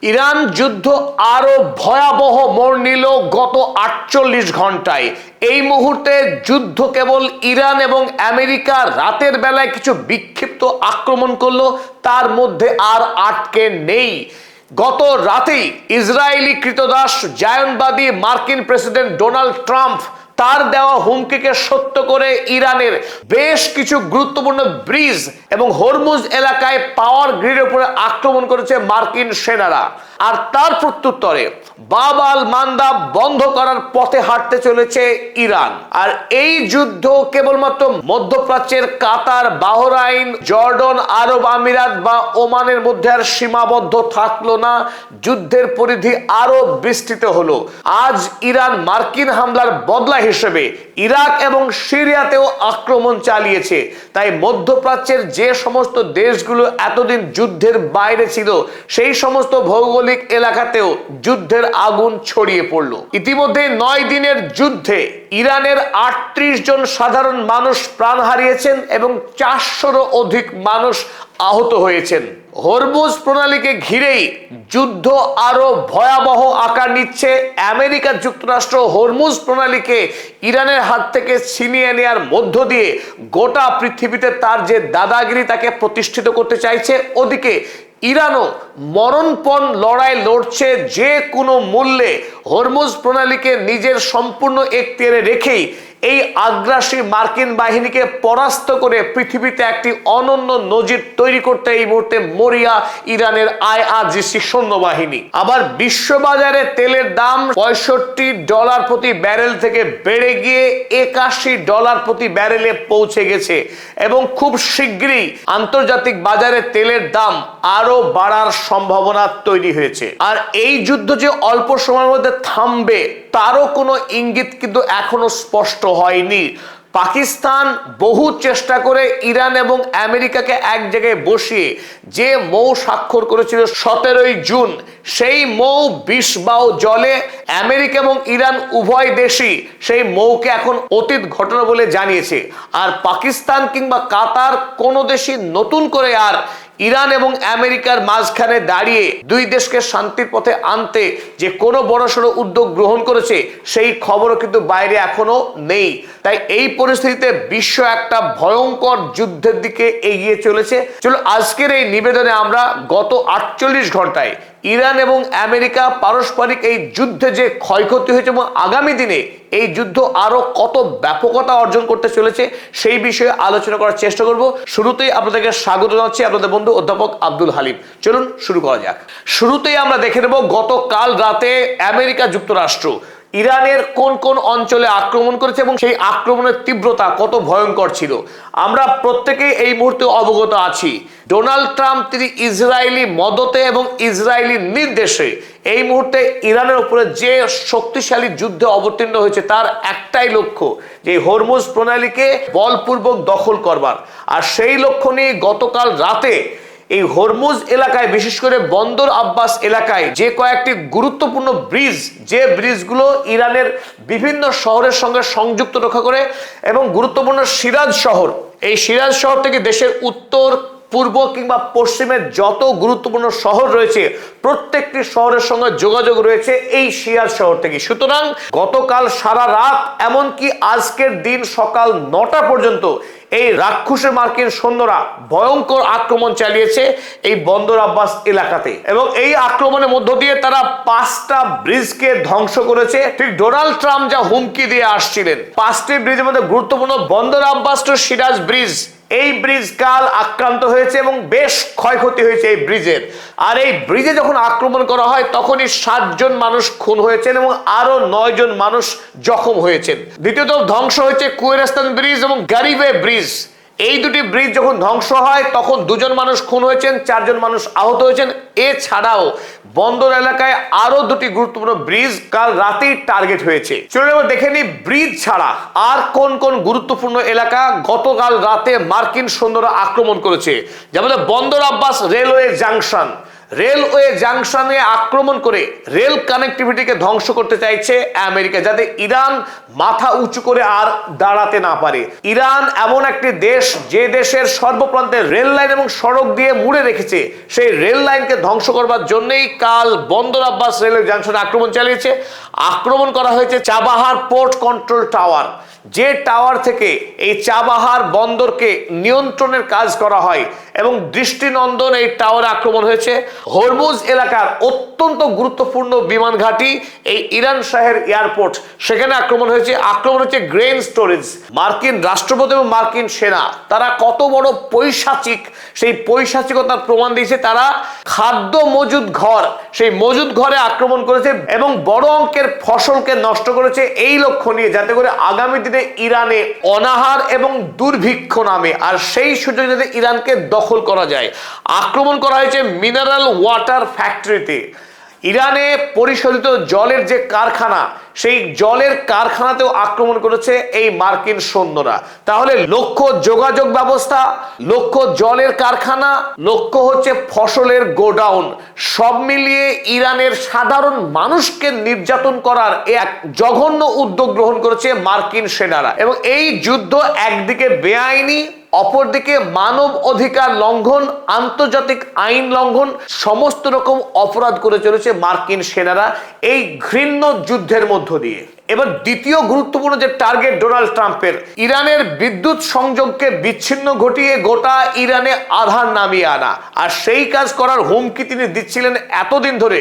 Iran যুদ্ধ আরো ভয়াবহ মোড় নিল গত ৪৮ ঘন্টায়। এই মুহূর্তে যুদ্ধ কেবল ইরান এবং আমেরিকা রাতের বেলায় কিছু বিক্ষিপ্ত আক্রমণ করলো, তার মধ্যে আর আটকে নেই। গত রাতেই ইসরায়েলি ক্রীতদাস জায়নবাদী মার্কিন প্রেসিডেন্ট ডোনাল্ড ট্রাম্প তার দেওয়া হুমকিকে সত্য করে ইরানের বেশ কিছু গুরুত্বপূর্ণ ব্রিজ এবং হরমুজ এলাকায় পাওয়ার গ্রিডের উপরে আক্রমণ করেছে মার্কিন সেনারা। আর তার প্রত্যুত্তরে বাব আল মান্দাব বন্ধ করার পথে হাঁটতে চলেছে ইরান। আর এই যুদ্ধ কেবলমাত্র মধ্যপ্রাচ্যের কাতার, বাহরাইন, জর্ডন, আরব আমিরাত বা ওমানের মধ্যে আর সীমাবদ্ধ থাকলো না, যুদ্ধের পরিধি আরো বিস্তৃত হলো। আজ ইরান মার্কিন হামলার বদলা হিসেবে ইরাক এবং সিরিয়াতেও আক্রমণ চালিয়েছে। তাই মধ্যপ্রাচ্যের যে সমস্ত দেশগুলো এতদিন যুদ্ধের বাইরে ছিল, সেই সমস্ত ভৌগোলিক এলাকাতেও যুদ্ধের আগুন ছড়িয়ে পড়ল। ইতিমধ্যে ৯ দিনের যুদ্ধে ইরানের ৩৮ জন সাধারণ মানুষ প্রাণ হারিয়েছেন এবং ৪০০রও অধিক মানুষ আহত হয়েছেন। হরমুজ প্রণালীকে ঘিরেই যুদ্ধ আরো ভয়াবহ আকার নিচ্ছে। আমেরিকা যুক্তরাষ্ট্র হরমুজ প্রণালীকে ইরানের হাত থেকে ছিনিয়ে নেওয়ার মধ্য দিয়ে গোটা পৃথিবীতে তার যে দাদাগিরি তাকে প্রতিষ্ঠিত করতে চাইছে। ওদিকে ইরানও মরণপণ লড়াই লড়ছে যে কোনো মূল্যে হরমুজ প্রণালীকে নিজের সম্পূর্ণ এখতিয়ারে রেখেই এই আগ্রাসী মার্কিন বাহিনীকে পরাস্ত করে পৃথিবীতে একটি অনন্য নজির তৈরি করতে এই মুহূর্তে মরিয়া ইরানের IRGC সৈন্যবাহিনী। আবার বিশ্ববাজারে তেলের দাম $৬৫ প্রতি ব্যারেল থেকে বেড়ে গিয়ে $৮১ প্রতি ব্যারেলে পৌঁছে গেছে এবং খুব শীঘ্রই আন্তর্জাতিক বাজারে তেলের দাম আরো বাড়ার সম্ভাবনা তৈরি হয়েছে। আর এই যুদ্ধ যে অল্প সময়ের মধ্যে থামবে তারও কোনো ইঙ্গিত কিন্তু এখনো স্পষ্ট হয়নি। পাকিস্তান বহু চেষ্টা করে ইরান এবং আমেরিকাকে এক জায়গায় বসিয়ে যে মৌ স্বাক্ষর করেছিল ১৭ই জুন, সেই মৌ বিষবাও জলে। আমেরিকা এবং ইরান উভয় দেশই সেই মৌকে এখন অতীত ঘটনা বলে জানিয়েছে। আর পাকিস্তান কিংবা কাতার কোনো দেশই নতুন করে আর ইরান এবং আমেরিকার মাঝখানে দাঁড়িয়ে দুই দেশকে শান্তির পথে আনতে যে কোনো বড়সড় উদ্যোগ গ্রহণ করেছে সেই খবরও কিন্তু বাইরে এখনো নেই। তাই এই পরিস্থিতিতে বিশ্ব একটা ভয়ঙ্কর যুদ্ধের দিকে এগিয়ে চলেছে। চলো আজকের এই নিবেদনে আমরা গত ৪৮ ঘন্টায় ইরান এবং আমেরিকা পারস্পরিক এই যুদ্ধে যে ক্ষয়ক্ষতি হয়েছে এবং আগামী দিনে এই যুদ্ধ আরো কত ব্যাপকতা অর্জন করতে চলেছে সেই বিষয়ে আলোচনা করার চেষ্টা করব। শুরুতেই আপনাদেরকে স্বাগত জানাচ্ছি, আপনাদের বন্ধু অধ্যাপক আব্দুল হালিম। চলুন শুরু করা যাক। শুরুতেই আমরা দেখে নেব গতকাল রাতে আমেরিকা যুক্তরাষ্ট্র ইরানের কোন কোন অঞ্চলে আক্রমণ করেছে এবং সেই আক্রমণের তীব্রতা কত ভয়ঙ্কর ছিল। আমরা প্রত্যেকেই এই মুহূর্তে অবগত আছি, ডোনাল্ড ট্রাম্প তিনি ইসরায়েলি মদতে এবং ইসরায়েলি নির্দেশে এই মুহূর্তে ইরানের উপরে যে শক্তিশালী যুদ্ধে অবতীর্ণ হয়েছে তার একটাই লক্ষ্য, যে হরমুজ প্রণালীকে বলপূর্বক দখল করবার। আর সেই লক্ষ্য নিয়ে গতকাল রাতে এই হরমুজ এলাকায়, বিশেষ করে বন্দর আব্বাস এলাকায় যে কয়েকটি গুরুত্বপূর্ণ ব্রিজ, যে ব্রিজগুলো ইরানের বিভিন্ন শহরের সঙ্গে সংযুক্ত রক্ষা করে এবং গুরুত্বপূর্ণ সিরাজ শহর, এই সিরাজ শহর থেকে দেশের উত্তর, পূর্ব কিংবা পশ্চিমের যত গুরুত্বপূর্ণ শহর রয়েছে প্রত্যেকটি শহরের সঙ্গে যোগাযোগ রয়েছে এই সিরাজ শহর থেকে। সুতরাং গতকাল সারা রাত এমনকি আজকের দিন সকাল ৯টা পর্যন্ত এই রাক্ষসে মার্কিন সৈন্যরা ভয়ঙ্কর আক্রমণ চালিয়েছে এই বন্দর আব্বাস এলাকাতে এবং এই আক্রমণের মধ্য দিয়ে তারা ৫টা ব্রিজকে ধ্বংস করেছে। ঠিক ডোনাল্ড ট্রাম্প যা হুমকি দিয়ে আসছিলেন, ৫টি ব্রিজের মধ্যে গুরুত্বপূর্ণ বন্দর আব্বাস টু সিরাজ ব্রিজ, এই ব্রিজ কাল আক্রান্ত হয়েছে এবং বেশ ক্ষয়ক্ষতি হয়েছে এই ব্রিজের। আর এই ব্রিজে যখন আক্রমণ করা হয় তখনই ৭ জন মানুষ খুন হয়েছেন এবং আরো ৯ জন মানুষ জখম হয়েছেন। দ্বিতীয়ত ধ্বংস হয়েছে কুয়েরাস্তান ব্রিজ এবং গারিবে ব্রিজ। এই দুটি ব্রিজ যখন ধ্বংস হয় তখন ২ জন মানুষ খুন হয়েছেন, ৪ জন মানুষ আহত হয়েছেন। এছাড়াও বন্দর এলাকায় আরো ২টি গুরুত্বপূর্ণ ব্রিজ কাল রাতেই টার্গেট হয়েছে। চলুন এবার দেখে নিই ব্রিজ ছাড়া আর কোন কোন গুরুত্বপূর্ণ এলাকা গতকাল রাতে মার্কিন সৈন্যরা আক্রমণ করেছে। যেমন বন্দর আব্বাস রেলওয়ে জাংশন, রেলওয়ে জাংশনে আক্রমণ করে রেল কানেক্টিভিটিকে ধ্বংস করতে চাইছে আমেরিকা, যাতে ইরান মাথা উঁচু করে আর দাঁড়াতে না পারে। ইরান এমন একটি দেশ যে দেশের সর্বপ্রান্তে রেল লাইন এবং সড়ক দিয়ে মুড়ে রেখেছে, সেই রেল লাইনকে ধ্বংস করবার জন্যই কাল বন্দর আব্বাস রেলওয়ে জাংশনে আক্রমণ চালিয়েছে। আক্রমণ করা হয়েছে চাবাহার পোর্ট কন্ট্রোল টাওয়ার, যে টাওয়ার থেকে এই চাবাহার বন্দরকে নিয়ন্ত্রণের কাজ করা হয়, এবং দৃষ্টিনন্দন এই টাওয়ারে আক্রমণ হয়েছে। হরমুজ এলাকার অত্যন্ত গুরুত্বপূর্ণ বিমান ঘাঁটি এই ইরান শাহের এয়ারপোর্ট, সেখানে আক্রমণ হয়েছে। আক্রমণ হচ্ছে গ্রেন স্টোরেজ। মার্কিন রাষ্ট্রপতি এবং মার্কিন সেনা তারা কত বড় পৈশাচিক, সেই পৈশাচিকতার প্রমাণ দিয়েছে। তারা খাদ্য মজুদ ঘর, সেই মজুদ ঘরে আক্রমণ করেছে এবং বড় অঙ্কের ফসলকে নষ্ট করেছে এই লক্ষ্য নিয়ে, যাতে করে আগামী দিনে ইরানে অনাহার এবং দুর্ভিক্ষ নামে, আর সেই সুযোগ যাতে ইরানকে দখল করা যায়। আক্রমণ করা হয়েছে মিনারেল ওয়াটার ফ্যাক্টরিতে। ইরানে পরিশোধিত জলের যে কারখানা, সেই জলের কারখানাতেও আক্রমণ করেছে এই মার্কিন সৈন্যরা। তাহলে লক্ষ্য যোগাযোগ ব্যবস্থা, লক্ষ্য জলের কারখানা, লক্ষ্য হচ্ছে ফসলের গোডাউন, সব মিলিয়ে ইরানের সাধারণ মানুষকে নির্যাতন করার এক জঘন্য উদ্যোগ গ্রহণ করেছে মার্কিন সেনারা। এবং এই যুদ্ধ একদিকে বেআইনি, অপরদিকে মানব অধিকার লঙ্ঘন, আন্তর্জাতিক আইন লঙ্ঘন, সমস্ত রকম অপরাধ করে চলেছে মার্কিন সেনারা এই ঘৃণ্য যুদ্ধের মধ্য দিয়ে। এবার দ্বিতীয় গুরুত্বপূর্ণ যে টার্গেট ডোনাল্ড ট্রাম্পের, ইরানের বিদ্যুৎ সংযোগকে বিচ্ছিন্ন ঘটিয়ে গোটা ইরানে আধার নামিয়ে আনা, আর সেই কাজ করার হুমকি তিনি দিচ্ছিলেন এতদিন ধরে।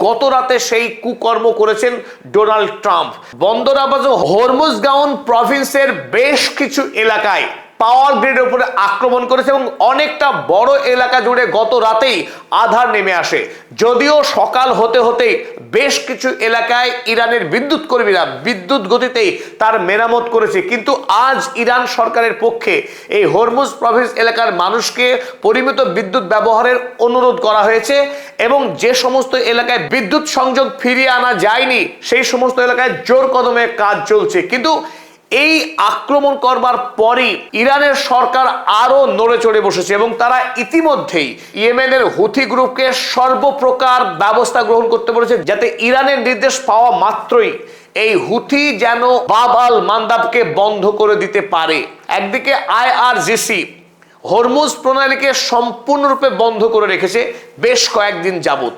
গত রাতে সেই কুকর্ম করেছেন ডোনাল্ড ট্রাম্প। বন্দর আব্বাস হরমুজগাউন প্রভিন্সের বেশ কিছু এলাকায় পাওয়ার গ্রিডের উপরে আক্রমণ করেছে এবং অনেকটা বড় এলাকা জুড়ে গত রাতেই আধার নেমে আসে। যদিও সকাল হতে হতেই বেশ কিছু এলাকায় ইরানের বিদ্যুৎ কর্মীরা বিদ্যুৎ গতিতেই তার মেরামত করেছে, কিন্তু আজ ইরান সরকারের পক্ষে এই হরমুজ প্রভিন্স এলাকার মানুষকে পরিমিত বিদ্যুৎ ব্যবহারের অনুরোধ করা হয়েছে, এবং যে সমস্ত এলাকায় বিদ্যুৎ সংযোগ ফিরিয়ে আনা যায়নি সেই সমস্ত এলাকায় জোর কদমে কাজ চলছে। কিন্তু এই আক্রমণ করবার পরই ইরানের সরকার আরো নড়ে চড়ে বসেছে এবং তারা ইতিমধ্যেই ইয়েমেনের হুথি গ্রুপকে সর্বপ্রকার ব্যবস্থা গ্রহণ করতে বলেছে, যাতে ইরানের নির্দেশ পাওয়া মাত্রই এই হুথি যেন বাব আল মান্দাবকে বন্ধ করে দিতে পারে। একদিকে আইআরজিসি হরমুজ প্রণালীকে সম্পূর্ণরূপে বন্ধ করে রেখেছে বেশ কয়েকদিন যাবত,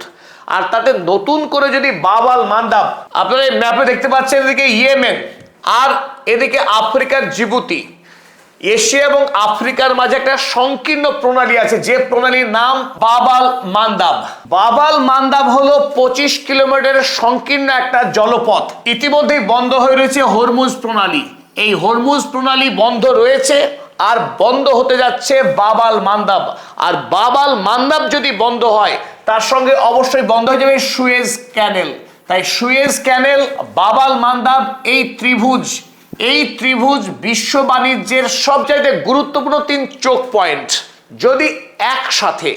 আর তাতে নতুন করে যদি বাব আল মান্দাব, আপনারা এই ম্যাপে দেখতে পাচ্ছেন এদিকে ইয়েমেন আর এদিকে আফ্রিকার জিবুতি, এশিয়া এবং আফ্রিকার মাঝে একটা সংকীর্ণ প্রণালী আছে, যে প্রণালীর নাম বাব আল মান্দাব। বাব আল মান্দাব হলো 25 কিলোমিটারের সংকীর্ণ একটা জলপথ। ইতিমধ্যেই বন্ধ হয়ে রয়েছে হরমুজ প্রণালী। এই হরমুজ প্রণালী বন্ধ রয়েছে আর বন্ধ হতে যাচ্ছে বাব আল মান্দাব। আর বাব আল মান্দাব যদি বন্ধ হয়, তার সঙ্গে অবশ্যই বন্ধ হয়ে যাবে সুয়েজ ক্যানেল। তাই সুয়েজ ক্যানেল, বাব আল মান্দাব, এই ত্রিভুজ বিশ্ব বাণিজ্যের সবচাইতে গুরুত্বপূর্ণ 3 চোখ পয়েন্ট। যদি একসাথে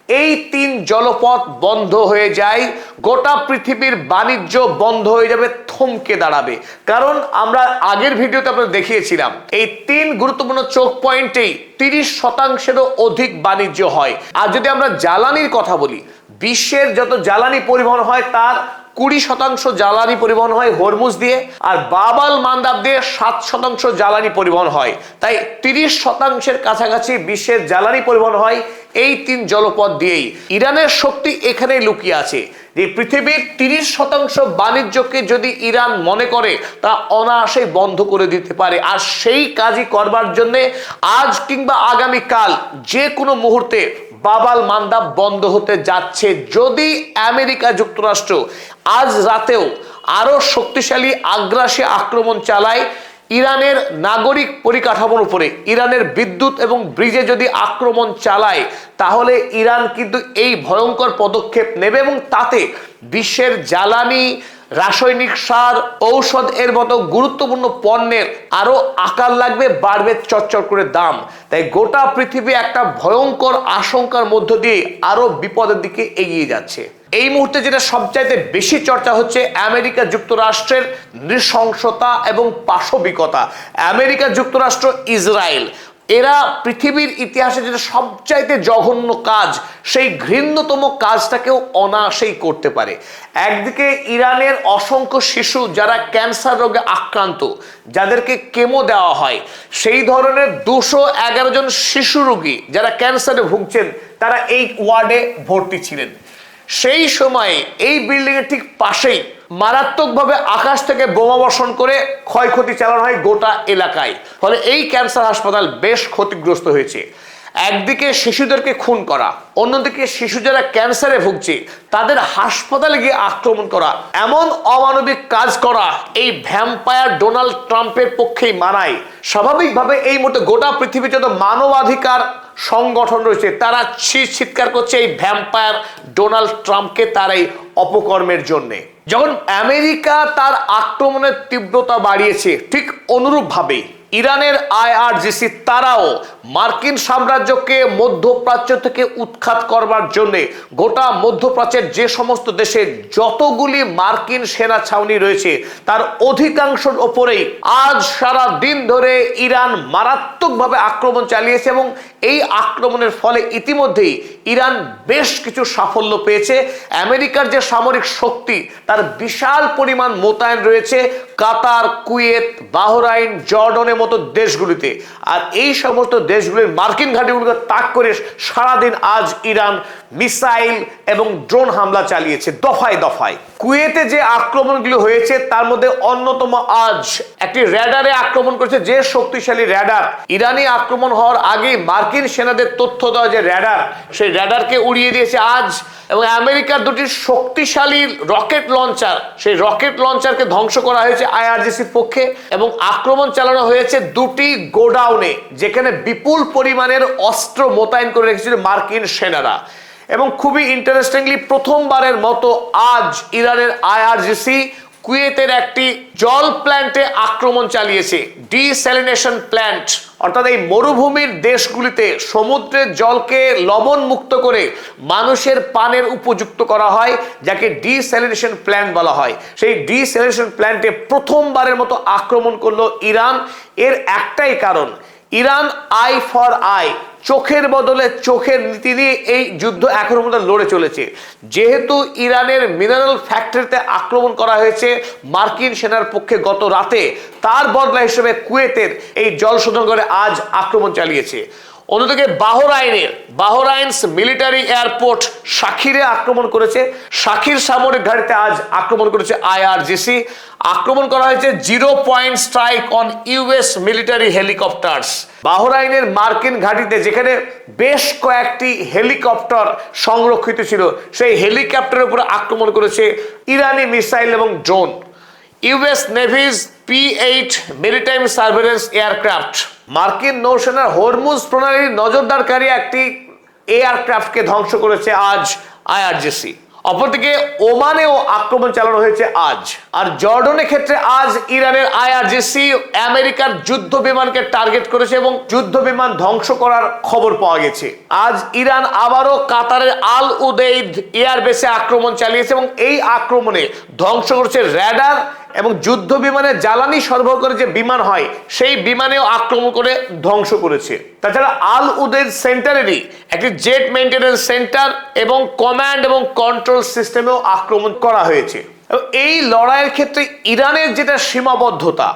এই 3 জলপথ বন্ধ হয়ে যায়, গোটা পৃথিবীর বাণিজ্য বন্ধ হয়ে যাবে, থমকে দাঁড়াবে। কারণ আমরা আগের ভিডিওতে আপনাদের দেখিয়েছিলাম এই 3 গুরুত্বপূর্ণ চোখ পয়েন্টেই 30%-এরও অধিক বাণিজ্য হয়। আর যদি আমরা জ্বালানির কথা বলি, বিশ্বের যত জ্বালানি পরিবহন হয় তার 20% জ্বালানি পরিবহন হয় হরমুজ দিয়ে, আর বাব আল মান্দাব দিয়ে 7% জ্বালানি পরিবহন হয়। তাই 30%-এর কাছাকাছি বিশ্বের জ্বালানি পরিবহন হয় এই 3 জলপথ দিয়েই। ইরানের শক্তি এখানেই লুকিয়ে আছে যে পৃথিবীর 30% বাণিজ্যকে যদি ইরান মনে করে তা অনায়াসেই বন্ধ করে দিতে পারে। আর সেই কাজই করবার জন্য আজ কিংবা আগামীকাল যে কোনো মুহূর্তে বাব আল মান্দাব বন্ধ হতে যাচ্ছে, যদি আমেরিকা যুক্তরাষ্ট্র আজ রাতেও আরো শক্তিশালী আগ্রাসী আক্রমণ চালায় ইরানের নাগরিক পরিকাঠামোর উপরে, ইরানের বিদ্যুৎ এবং ব্রিজে যদি আক্রমণ চালায়, তাহলে ইরান কিন্তু এই ভয়ঙ্কর পদক্ষেপ নেবে এবং তাতে বিশ্বের জ্বালানি, রাসায়নিক সার, ঔষধ এর মতো গুরুত্বপূর্ণ পণ্যের আরো আকার লাগবে, বাড়বে চচ্চর করে দাম। তাই গোটা পৃথিবী একটা ভয়ঙ্কর আশঙ্কার মধ্য দিয়ে আরো বিপদের দিকে এগিয়ে যাচ্ছে। এই মুহূর্তে যেটা সবচাইতে বেশি চর্চা হচ্ছে আমেরিকা যুক্তরাষ্ট্রের নৃশংসতা এবং পাশবিকতা। আমেরিকা যুক্তরাষ্ট্র ইসরায়েল এরা পৃথিবীর ইতিহাসে যেটা সবচাইতে জঘন্য কাজ, সেই ঘৃণ্যতম কাজটাকেও অনায়াসেই করতে পারে। একদিকে ইরানের অসংখ্য শিশু যারা ক্যান্সার রোগে আক্রান্ত, যাদেরকে কেমো দেওয়া হয়, সেই ধরনের 211 জন শিশু রোগী যারা ক্যান্সারে ভুগছেন, তারা এই ওয়ার্ডে ভর্তি ছিলেন। সেই সময়ে এই বিল্ডিং এর ঠিক পাশেই মারাত্মকভাবে আকাশ থেকে বোমা বর্ষণ করে ক্ষয়ক্ষতি চালানো হয় গোটা এলাকায়। ফলে এই ক্যান্সার হাসপাতাল বেশ ক্ষতিগ্রস্ত হয়েছে। একদিকে শিশুদেরকে খুন করা, অন্যদিকে শিশু যারা ক্যান্সারে ভুগছে তাদের হাসপাতালে গিয়ে আক্রমণ করা, এমন অমানবিক কাজ করা এই ভ্যাম্পায়ার ডোনাল্ড ট্রাম্পের পক্ষেই মানায়। স্বাভাবিকভাবে এই মুহূর্তে গোটা পৃথিবীর যত মানবাধিকার সংগঠন রয়েছে তারা চিৎকার করছে এই ভ্যাম্পায়ার ডোনাল্ড ট্রাম্পকে তার এই অপকর্মের জন্যে। যখন আমেরিকা তার আক্রমণের তীব্রতা বাড়িয়েছে, ঠিক অনুরূপভাবে ইরানের আইআরজিসি তারাও মার্কিন সাম্রাজ্যকে মধ্যপ্রাচ্য থেকে উৎখাত করবার জন্য গোটা মধ্যপ্রাচ্যের যে সমস্ত দেশে যতগুলি মার্কিন সেনা ছাউনি রয়েছে তার অধিকাংশের ওপরেই আজ সারা দিন ধরে ইরান মারাত্মকভাবে আক্রমণ চালিয়েছে এবং এই আক্রমণের ফলে ইতিমধ্যেই ইরান বেশ কিছু সাফল্য পেয়েছে। আমেরিকার যে সামরিক শক্তি তার বিশাল পরিমাণ মোতায়েন রয়েছে কাতার, কুয়েত, বাহরাইন, জর্ডনের মতো দেশগুলিতে। আর এই সমস্ত দেশগুলির মার্কিন ঘাঁটিগুলোকে তাক করে সারাদিন আজ ইরান মিসাইল এবং ড্রোন হামলা চালিয়েছে দফায় দফায়। কুয়েতে যে আক্রমণগুলো হয়েছে তার মধ্যে অন্যতম আজ একটি র্যাডারে আক্রমণ করেছে, যে শক্তিশালী র্যাডার ইরানি আক্রমণ হওয়ার আগে মার্কিন সেনাদের তথ্য দেওয়া যে র্যাডার, সেই র্যাডারকে উড়িয়ে দিয়েছে আজ। এবং আমেরিকার দুটি শক্তিশালী রকেট লঞ্চার, সেই রকেট লঞ্চারকে ধ্বংস করা হয়েছে আইআরজিসির পক্ষে এবং আক্রমণ চালানো হয়েছে দুটি গোডাউনে যেখানে বিপুল পরিমাণের অস্ত্র মোতায়েন করে রেখেছিল মার্কিন সেনারা। এবং খুবই ইন্টারেস্টিংলি প্রথমবারের মতো আজ ইরানের আইআরজিসি কুয়েতের একটি জল প্ল্যান্টে আক্রমণ চালিয়েছে, ডিস্যালিনেশন প্ল্যান্ট, অর্থাৎ এই মরুভূমির দেশগুলিতে সমুদ্রের জলকে লবণ মুক্ত করে মানুষের পানের উপযুক্ত করা হয়, যাকে ডিস্যালিনেশন প্ল্যান্ট বলা হয়। সেই ডিস্যালিনেশন প্ল্যান্টে প্রথমবারের মতো আক্রমণ করলো ইরান। এর একটাই কারণ, ইরান আই ফর আই, চোখের বদলে চোখের নীতি নিয়ে এই যুদ্ধ এখনো পর্যন্ত লড়ে চলেছে। যেহেতু ইরানের মিনারেল ফ্যাক্টরিতে আক্রমণ করা হয়েছে মার্কিন সেনার পক্ষে গত রাতে, তার বদলা হিসেবে কুয়েতের এই জল শোধনাগারে আজ আক্রমণ চালিয়েছে। অন্যদিকে বাহরাইনস মিলিটারি এয়ারপোর্ট শাখিরে আক্রমণ করেছে, শাখির সামরিক ঘাঁটিতে আজ আক্রমণ করেছে আইআরজিসি। আক্রমণ করা হয়েছে 0 point strike on US military helicopters. বাহরাইনের মার্কিন ঘাঁটিতে যেখানে বেশ কয়েকটি হেলিকপ্টার সংরক্ষিত ছিল, সেই হেলিকপ্টারের উপরে আক্রমণ করেছে ইরানি মিসাইল এবং drone. US navy's P-8 maritime surveillance aircraft, মার্কিন নৌসেনার হরমুজ প্রণালীর নজরদারকারী একটি এয়ারক্রাফটকে ধ্বংস করেছে আজ আইআরজিসি। অপরদিকে ওমানেও আক্রমণ চালানো হয়েছে আজ। আর জর্ডনের ক্ষেত্রে আজ ইরানের আইআরজিসি আমেরিকার যুদ্ধ বিমানকে টার্গেট করেছে এবং যুদ্ধ বিমান ধ্বংস করার খবর পাওয়া গেছে। আজ ইরান আবারও কাতারের আল উদেইদ এয়ারবেসে আক্রমণ চালিয়েছে এবং এই আক্রমণে ধ্বংস করেছে র্যাডার এবং যুদ্ধ বিমানে জ্বালানি সরবরাহ করে যে বিমান হয় সেই বিমানেও আক্রমণ করে ধ্বংস করেছে। তাছাড়া আল উদেইদ সেন্টারেরই একটি জেট মেইনটেনেন্স সেন্টার এবং কমান্ড এবং কন্ট্রোল সিস্টেমেও আক্রমণ করা হয়েছে। এই লড়াইয়ের ক্ষেত্রে ইরানের যেটা সীমাবদ্ধতা,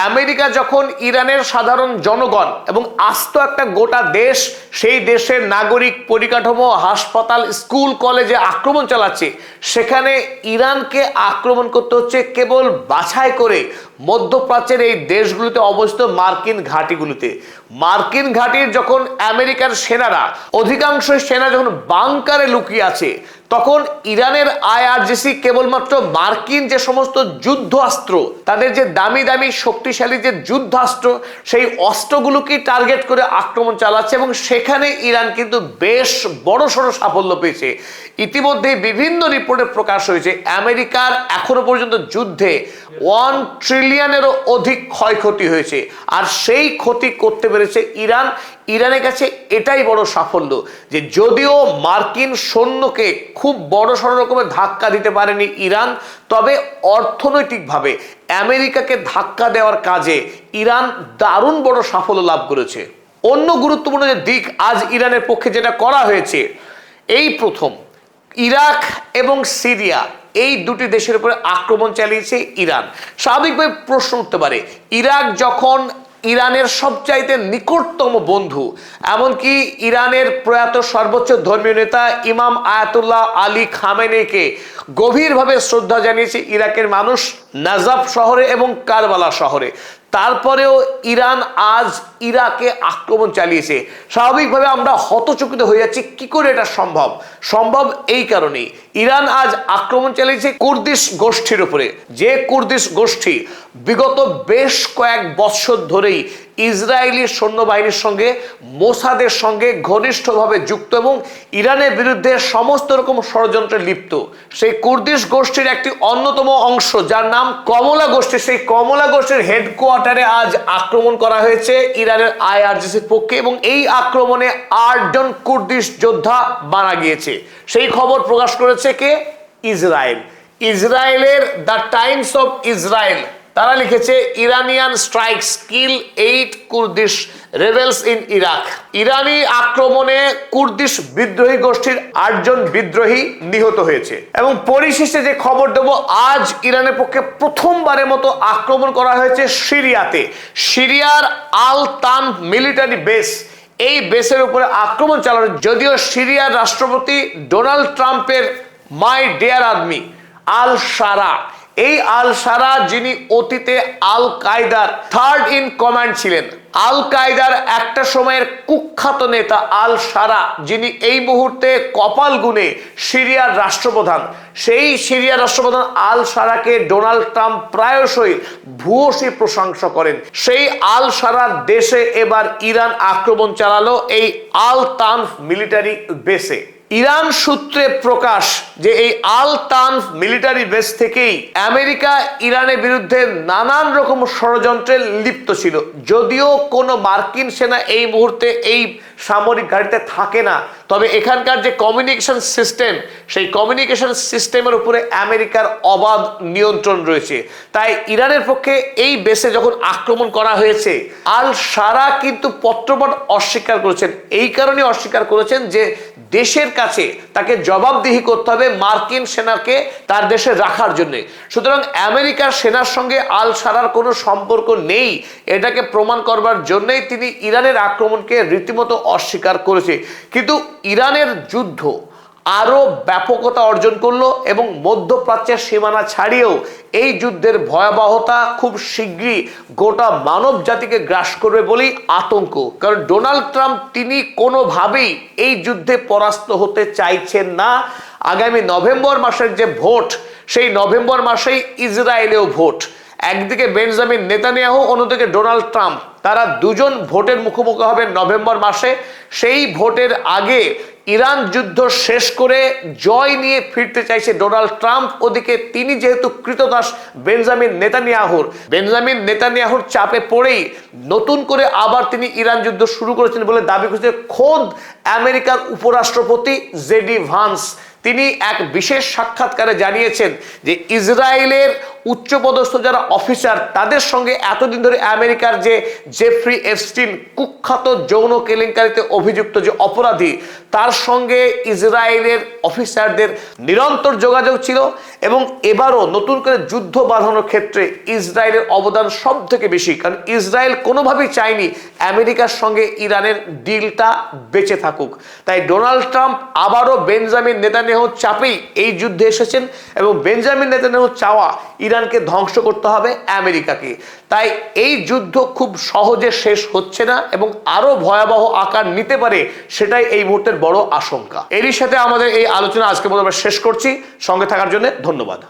আমেরিকা যখন ইরানের সাধারণ জনগণ এবং আস্ত একটা গোটা দেশ, সেই দেশের নাগরিক পরিকাঠামো, হাসপাতাল, স্কুল, কলেজে আক্রমণ চালাচ্ছে, সেখানে ইরানকে আক্রমণ করতে হচ্ছে কেবল বাছাই করে মধ্যপ্রাচ্যের এই দেশগুলোতে অবস্থিত মার্কিন ঘাঁটিগুলোতে। মার্কিন ঘাঁটির যখন আমেরিকার সেনারা, অধিকাংশ সেনা যখন বাংকারে লুকিয়ে আছে, তখন ইরানের আইআরজিসি কেবলমাত্র মার্কিন যে সমস্ত যুদ্ধাস্ত্র, তাদের যে দামি দামি শক্তিশালী যে যুদ্ধাস্ত্র, সেই অস্ত্রগুলোকে টার্গেট করে আক্রমণ চালাচ্ছে এবং সেখানে ইরান কিন্তু বেশ বড়সড় সাফল্য পেয়েছে। ইতিমধ্যে বিভিন্ন রিপোর্টে প্রকাশ হয়েছে আমেরিকার এখনো পর্যন্ত যুদ্ধে 1 ট্রিলিয়নেরও অধিক ক্ষয়ক্ষতি হয়েছে। আর সেই ক্ষতি করতে পেরেছে ইরান। ইরানের কাছে এটাই বড় সাফল্য যে যদিও মার্কিন সৈন্যকে খুব বড় সড় রকমের ধাক্কা দিতে পারেনি ইরান, তবে অর্থনৈতিকভাবে আমেরিকাকে ধাক্কা দেওয়ার কাজে ইরান দারুণ বড় সাফল্য লাভ করেছে। অন্য গুরুত্বপূর্ণ যে দিক আজ ইরানের পক্ষে যেটা করা হয়েছে, এই প্রথম ইরাক এবং সিরিয়া এই দুটি দেশের উপরে আক্রমণ চালিয়েছে ইরান। স্বাভাবিকভাবে প্রশ্ন উঠতে পারে, ইরাক যখন ইরানের সবচাইতে নিকটতম বন্ধু, এমনকি ইরানের প্রয়াত সর্বোচ্চ ধর্মীয় নেতা ইমাম আয়াতুল্লাহ আলী খামেনেইকে গভীরভাবে শ্রদ্ধা জানিয়েছে ইরাকের মানুষ নাজাফ শহরে এবং কারবালা শহরে, তারপরেও ইরান আজ ইরাকে আক্রমণ চালিয়েছে। স্বাভাবিকভাবে আমরা হতচকিত হয়ে যাচ্ছি, কি করে এটা সম্ভব? সম্ভব এই কারণেই, ইরান আজ আক্রমণ চালিয়েছে কুর্দিশ গোষ্ঠীর উপরে, যে কুর্দিশ গোষ্ঠী বিগত বেশ কয়েক বছর ধরেই ইসরায়েলি সৈন্যবাহিনীর সঙ্গে মোসাদের সঙ্গে ঘনিষ্ঠভাবে যুক্ত এবং ইরানের বিরুদ্ধে সমস্ত রকম ষড়যন্ত্রে লিপ্ত। সেই কুর্দিশ গোষ্ঠীর একটি অন্যতম অংশ যার নাম কমলা গোষ্ঠী, সেই কমলা গোষ্ঠীর হেডকোয়ার্টারে আজ আক্রমণ করা হয়েছে ইরানের আইআরজিসির পক্ষে এবং এই আক্রমণে ৮ জন কুর্দিশ যোদ্ধা মারা গিয়েছে। সেই খবর প্রকাশ করেছে কে? ইসরায়েল। ইসরায়েলের দ্য টাইমস অফ ইসরায়েল তারা লিখেছে, Iranian strikes kill 8 Kurdish rebels in Iraq. ইরানি আক্রমণে কুর্দিশ বিদ্রোহী গোষ্ঠীর ৮ জন বিদ্রোহী নিহত হয়েছে। এবং পরিশেষে যে খবর দেব, আজ ইরানের পক্ষে প্রথমবারের মতো আক্রমণ করা হয়েছে সিরিয়াতে। সিরিয়ার আল তান মিলিটারি বেস, এই বেসের উপরে আক্রমণ চালানো, যদিও সিরিয়ার রাষ্ট্রপতি ডোনাল্ড ট্রাম্পের মাই ডিয়ার আর্মি আল সারা, এই আল সারা যিনি অতীতে আল কায়দার 3rd ইন কমান্ড ছিলেন, আল কায়দার একটা সময়ের কুখ্যাত নেতা আল সারা, যিনি এই মুহূর্তে কপাল গুনে সিরিয়ার রাষ্ট্রপ্রধান, সেই সিরিয়ার রাষ্ট্রপ্রধান আল সারাকে ডোনাল্ড ট্রাম্প প্রায়শই ভূয়সী প্রশংসা করেন। সেই আল সারার দেশে এবার ইরান আক্রমণ চালালো এই আল তানফ মিলিটারি বেসে। ইরান সূত্রে প্রকাশ যে এই আল তানফ মিলিটারি বেস থেকেই আমেরিকা ইরানের বিরুদ্ধে নানান রকম ষড়যন্ত্রে লিপ্ত ছিল। যদিও কোনো মার্কিন সেনা এই মুহূর্তে এই সামরিক ঘাঁটিতে থাকে না, তবে এখানকার যে কমিউনিকেশন সিস্টেম, সেই কমিউনিকেশন সিস্টেমের উপরে আমেরিকার অবাধ নিয়ন্ত্রণ রয়েছে। তাই ইরানের পক্ষে এই বেসে যখন আক্রমণ করা হয়েছে, আল সারা কিন্তু পত্রপাঠ অস্বীকার করেছেন। এই কারণে অস্বীকার করেছেন যে দেশের কাছে তাকে জবাবদিহি করতে হবে মার্কিন সেনাকে তার দেশে রাখার জন্য। সুতরাং আমেরিকার সেনার সঙ্গে আল সারার কোনো সম্পর্ক নেই, এটাকে প্রমাণ করবার জন্যই তিনি ইরানের আক্রমণকে রীতিমতো অস্বীকার করেছে। কিন্তু ইরানের যুদ্ধ আরো ব্যাপকতা অর্জন করলো এবং মধ্যপ্রাচ্যের সীমানা ছাড়িয়েও এই যুদ্ধের ভয়াবহতা খুব শীঘ্রই গোটা মানব জাতিকে গ্রাস করবে বলেই আতঙ্ক। কারণ ডোনাল্ড ট্রাম্প তিনি কোনোভাবেই এই যুদ্ধে পরাস্ত হতে চাইছেন না। আগামী নভেম্বর মাসের যে ভোট, সেই নভেম্বর মাসেই ইসরায়েলেও ভোট। একদিকে বেঞ্জামিন নেতানিয়াহু, অন্যদিকে ডোনাল্ড ট্রাম্প, তারা দুজন ভোটের মুখোমুখি হবেন নভেম্বর মাসে। সেই ভোটের আগে ইরান যুদ্ধ শেষ করে জয় নিয়ে ফিরতে চাইছে ডোনাল্ড ট্রাম্প। ওদিকে তিনি যেহেতু কৃতদাস বেঞ্জামিন নেতানিয়াহুর চাপে পড়েই নতুন করে আবার তিনি ইরান যুদ্ধ শুরু করেছেন বলে দাবি করেছে খোদ আমেরিকার উপরাষ্ট্রপতি জেডি ভান্স। তিনি এক বিশেষ সাক্ষাৎকারে জানিয়েছেন যে ইসরায়েলের উচ্চপদস্থ যারা অফিসার, তাদের সঙ্গে এতদিন ধরে আমেরিকার যে জেফ্রি এপস্টিন কুখ্যাত যৌন কেলেঙ্কারিতে অভিযুক্ত যে অপরাধী, তার সঙ্গে ইসরায়েলের অফিসারদের নিরন্তর যোগাযোগ ছিল এবং এবারও নতুন করে যুদ্ধ বাঁধানোর ক্ষেত্রে ইসরায়েলের অবদান সব থেকে বেশি। কারণ ইসরায়েল কোনোভাবেই চায়নি আমেরিকার সঙ্গে ইরানের ডিলটা বেঁচে থাকুক। তাই ডোনাল্ড ট্রাম্প আবারও বেঞ্জামিন নেতানিয়াহুর চাপেই এই যুদ্ধে এসেছেন এবং বেঞ্জামিন নেতানিয়াহুর চাওয়া ইরানকে ধ্বংস করতে হবে আমেরিকাকে। তাই এই যুদ্ধ খুব সহজে শেষ হচ্ছে না এবং আরো ভয়াবহ আকার নিতে পারে, সেটাই এই মুহূর্তের বড় আশঙ্কা। এরই সাথে আমাদের এই আলোচনা আজকের মতো আমরা শেষ করছি। সঙ্গে থাকার জন্য ধন্যবাদ।